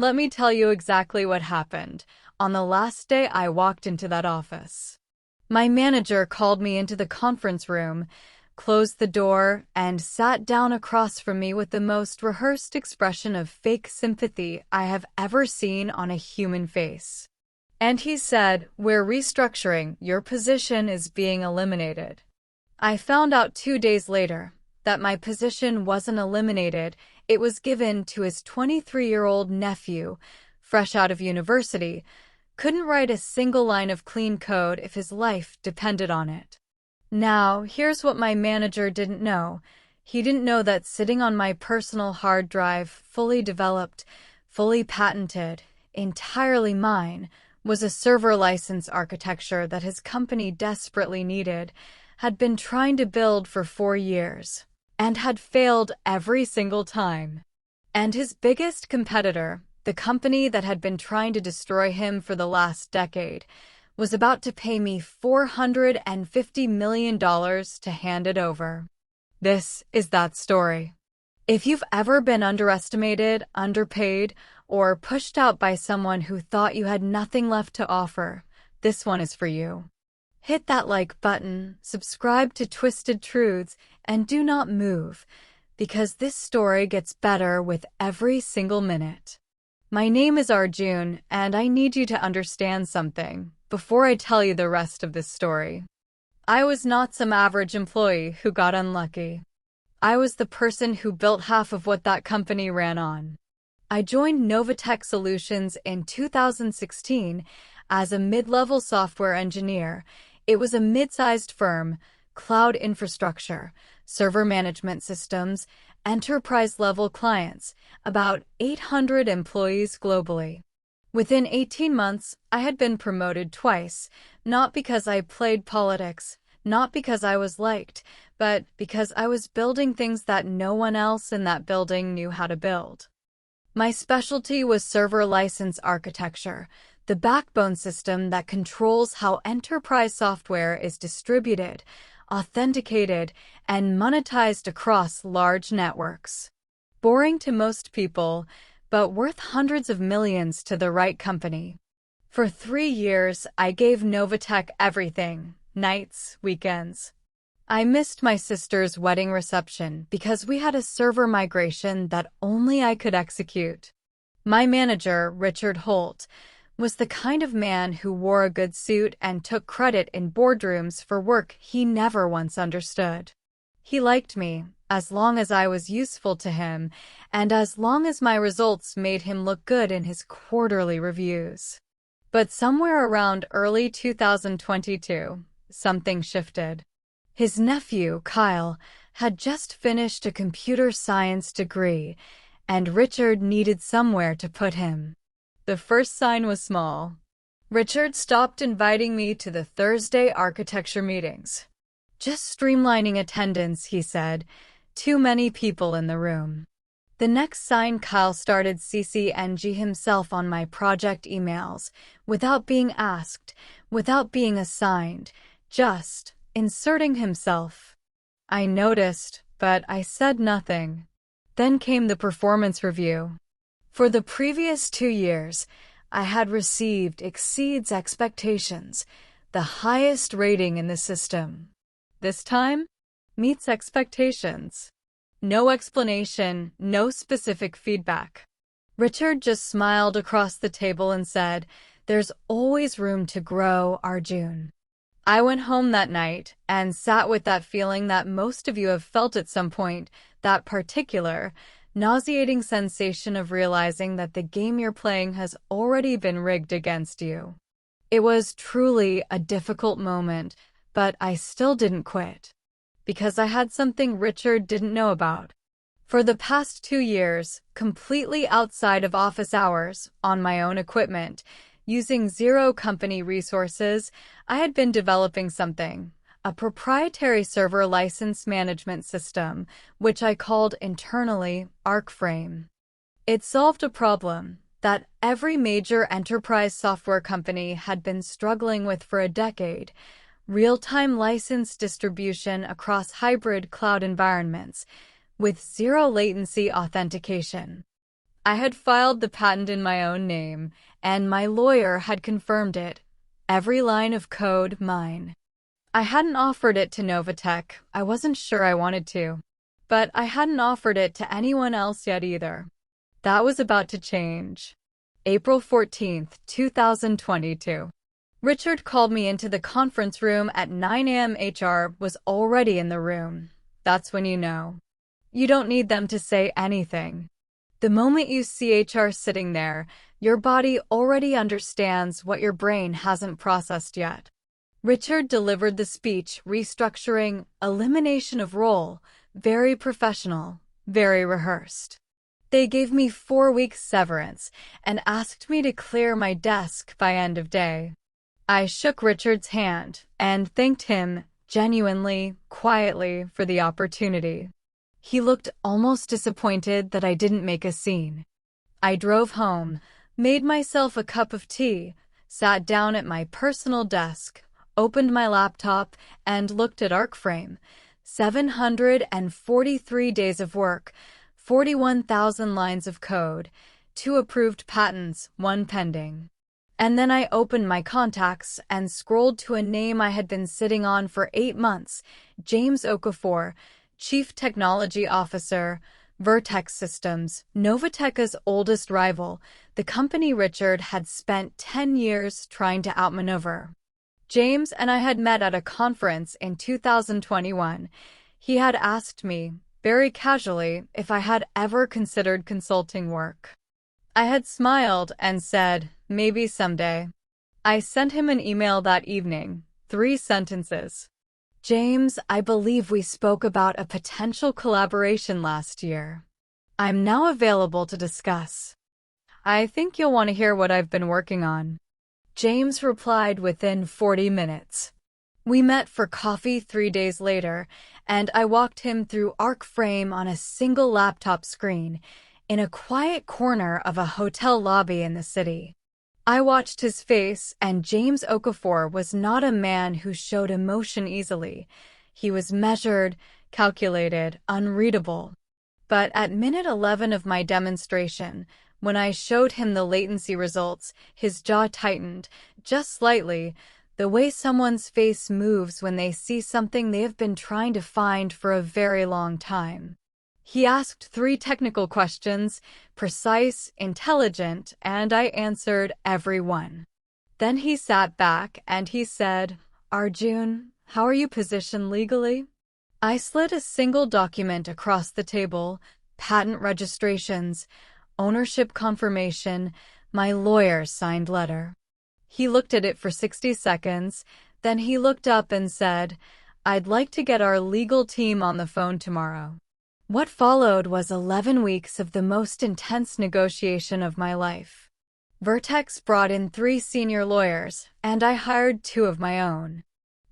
Let me tell you exactly what happened on the last day I walked into that office. My manager called me into the conference room, closed the door, and sat down across from me with the most rehearsed expression of fake sympathy I have ever seen on a human face. And he said, "We're restructuring. Your position is being eliminated." I found out 2 days later that my position wasn't eliminated. It was given to his 23-year-old nephew, fresh out of university, couldn't write a single line of clean code if his life depended on it. Now, here's what my manager didn't know. He didn't know that sitting on my personal hard drive, fully developed, fully patented, entirely mine, was a server license architecture that his company desperately needed, had been trying to build for 4 years, and had failed every single time. And his biggest competitor, the company that had been trying to destroy him for the last decade, was about to pay me $450 million to hand it over. This is that story. If you've ever been underestimated, underpaid, or pushed out by someone who thought you had nothing left to offer, this one is for you. Hit that like button, subscribe to Twisted Truths, and do not move, because this story gets better with every single minute. My name is Arjun, and I need you to understand something before I tell you the rest of this story. I was not some average employee who got unlucky. I was the person who built half of what that company ran on. I joined Novatech Solutions in 2016 as a mid-level software engineer. It was a mid-sized firm, cloud infrastructure, server management systems, enterprise-level clients, about 800 employees globally. Within 18 months, I had been promoted twice, not because I played politics, not because I was liked, but because I was building things that no one else in that building knew how to build. My specialty was server license architecture, the backbone system that controls how enterprise software is distributed, authenticated, and monetized across large networks. Boring to most people, but worth hundreds of millions to the right company. For 3 years, I gave Novatech everything, nights, weekends. I missed my sister's wedding reception because we had a server migration that only I could execute. My manager, Richard Holt, was the kind of man who wore a good suit and took credit in boardrooms for work he never once understood. He liked me, as long as I was useful to him, and as long as my results made him look good in his quarterly reviews. But somewhere around early 2022, something shifted. His nephew, Kyle, had just finished a computer science degree, and Richard needed somewhere to put him. The first sign was small. Richard stopped inviting me to the Thursday architecture meetings. "Just streamlining attendance," he said. "Too many people in the room." The next sign, Kyle started CCNG himself on my project emails, without being asked, without being assigned, just inserting himself. I noticed, but I said nothing. Then came the performance review. For the previous 2 years, I had received exceeds expectations, the highest rating in the system. This time, meets expectations. No explanation, no specific feedback. Richard just smiled across the table and said, "There's always room to grow, Arjun." I went home that night and sat with that feeling that most of you have felt at some point, that particular, nauseating sensation of realizing that the game you're playing has already been rigged against you. It was truly a difficult moment, but I still didn't quit. Because I had something Richard didn't know about. For the past 2 years, completely outside of office hours, on my own equipment, using zero company resources, I had been developing something. A proprietary server license management system, which I called internally ArcFrame. It solved a problem that every major enterprise software company had been struggling with for a decade: real-time license distribution across hybrid cloud environments with zero latency authentication. I had filed the patent in my own name, and my lawyer had confirmed it. Every line of code mine. I hadn't offered it to Novatech. I wasn't sure I wanted to. But I hadn't offered it to anyone else yet either. That was about to change. April 14th, 2022. Richard called me into the conference room at 9 a.m. HR was already in the room. That's when you know. You don't need them to say anything. The moment you see HR sitting there, your body already understands what your brain hasn't processed yet. Richard delivered the speech restructuring, elimination of role, very professional, very rehearsed. They gave me 4 weeks severance and asked me to clear my desk by end of day. I shook Richard's hand and thanked him genuinely, quietly for the opportunity. He looked almost disappointed that I didn't make a scene. I drove home, made myself a cup of tea, sat down at my personal desk, opened my laptop, and looked at ArcFrame. 743 days of work, 41,000 lines of code, 2 approved patents, 1 pending. And then I opened my contacts and scrolled to a name I had been sitting on for 8 months, James Okafor, Chief Technology Officer, Vertex Systems, Novatech's oldest rival, the company Richard had spent 10 years trying to outmaneuver. James and I had met at a conference in 2021. He had asked me, very casually, if I had ever considered consulting work. I had smiled and said, maybe someday. I sent him an email that evening, 3 sentences. James, I believe we spoke about a potential collaboration last year. I'm now available to discuss. I think you'll want to hear what I've been working on. James replied within 40 minutes. We met for coffee 3 days later, and I walked him through ArcFrame on a single laptop screen in a quiet corner of a hotel lobby in the city. I watched his face, and James Okafor was not a man who showed emotion easily. He was measured, calculated, unreadable. But at minute 11 of my demonstration, when I showed him the latency results, his jaw tightened, just slightly, the way someone's face moves when they see something they have been trying to find for a very long time. He asked 3 technical questions, precise, intelligent, and I answered every one. Then he sat back and he said, Arjun, how are you positioned legally? I slid a single document across the table, patent registrations, ownership confirmation, my lawyer's signed letter. He looked at it for 60 seconds, then he looked up and said, I'd like to get our legal team on the phone tomorrow. What followed was 11 weeks of the most intense negotiation of my life. Vertex brought in 3 senior lawyers, and I hired 2 of my own.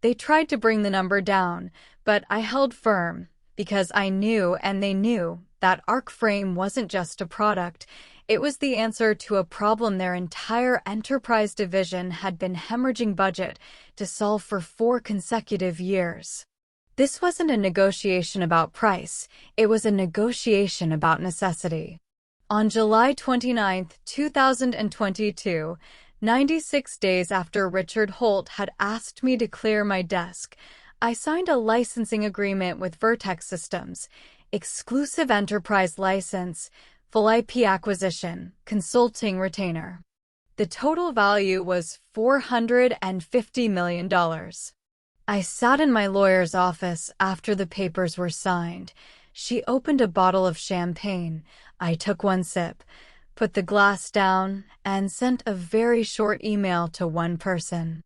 They tried to bring the number down, but I held firm, because I knew and they knew that ArcFrame wasn't just a product, it was the answer to a problem their entire enterprise division had been hemorrhaging budget to solve for 4 consecutive years. This wasn't a negotiation about price, it was a negotiation about necessity. On July 29, 2022, 96 days after Richard Holt had asked me to clear my desk, I signed a licensing agreement with Vertex Systems, exclusive enterprise license, full IP acquisition, consulting retainer. The total value was $450 million. I sat in my lawyer's office after the papers were signed. She opened a bottle of champagne. I took 1 sip, put the glass down, and sent a very short email to 1 person.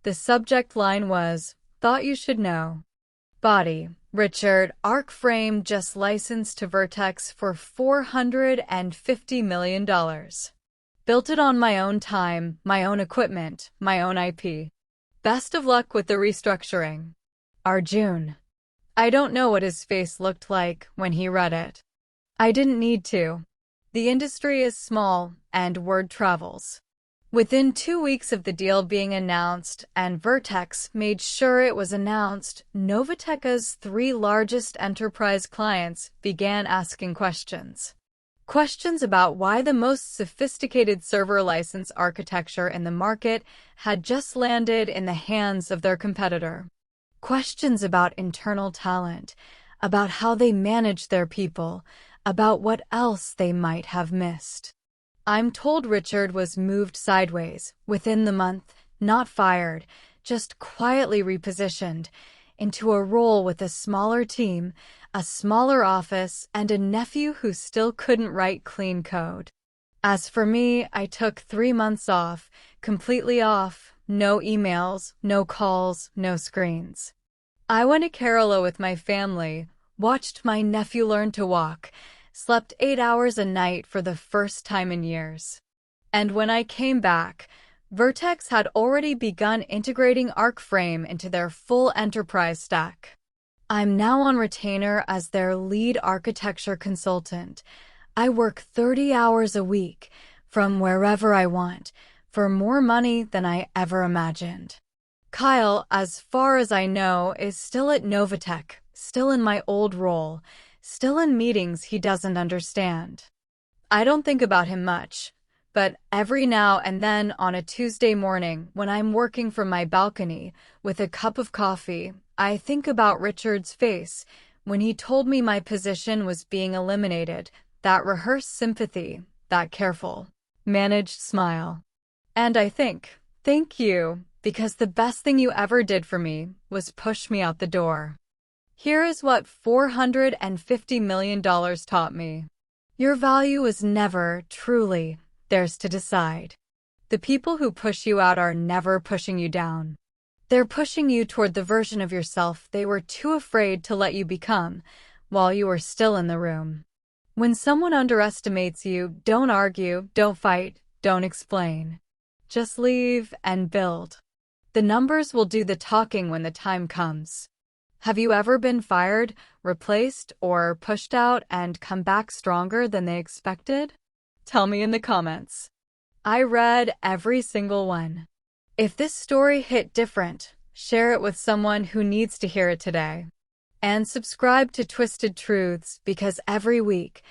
The subject line was, thought you should know. Body, Richard, ArcFrame just licensed to Vertex for $450 million. Built it on my own time, my own equipment, my own IP. Best of luck with the restructuring. Arjun. I don't know what his face looked like when he read it. I didn't need to. The industry is small, and word travels. Within 2 weeks of the deal being announced, and Vertex made sure it was announced, Novatech's 3 largest enterprise clients began asking questions. Questions about why the most sophisticated server license architecture in the market had just landed in the hands of their competitor. Questions about internal talent, about how they manage their people, about what else they might have missed. I'm told Richard was moved sideways within the month, not fired, just quietly repositioned into a role with a smaller team, a smaller office, and a nephew who still couldn't write clean code. As for me, I took 3 months off, completely off, no emails, no calls, no screens. I went to Kerala with my family, watched my nephew learn to walk, slept 8 hours a night for the first time in years. And when I came back, Vertex had already begun integrating ArcFrame into their full enterprise stack. I'm now on retainer as their lead architecture consultant. I work 30 hours a week, from wherever I want, for more money than I ever imagined. Kyle, as far as I know, is still at Novatech, still in my old role, still in meetings he doesn't understand. I don't think about him much, but every now and then on a Tuesday morning when I'm working from my balcony with a cup of coffee, I think about Richard's face when he told me my position was being eliminated, that rehearsed sympathy, that careful, managed smile. And I think, thank you, because the best thing you ever did for me was push me out the door. Here is what $450 million taught me. Your value is never, truly, theirs to decide. The people who push you out are never pushing you down. They're pushing you toward the version of yourself they were too afraid to let you become while you were still in the room. When someone underestimates you, don't argue, don't fight, don't explain. Just leave and build. The numbers will do the talking when the time comes. Have you ever been fired, replaced, or pushed out and come back stronger than they expected? Tell me in the comments. I read every single one. If this story hit different, share it with someone who needs to hear it today. And subscribe to Twisted Truths because every week,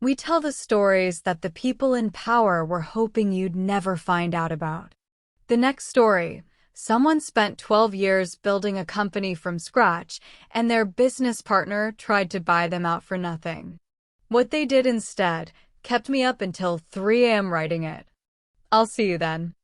we tell the stories that the people in power were hoping you'd never find out about. The next story. Someone spent 12 years building a company from scratch, and their business partner tried to buy them out for nothing. What they did instead kept me up until 3 a.m. writing it. I'll see you then.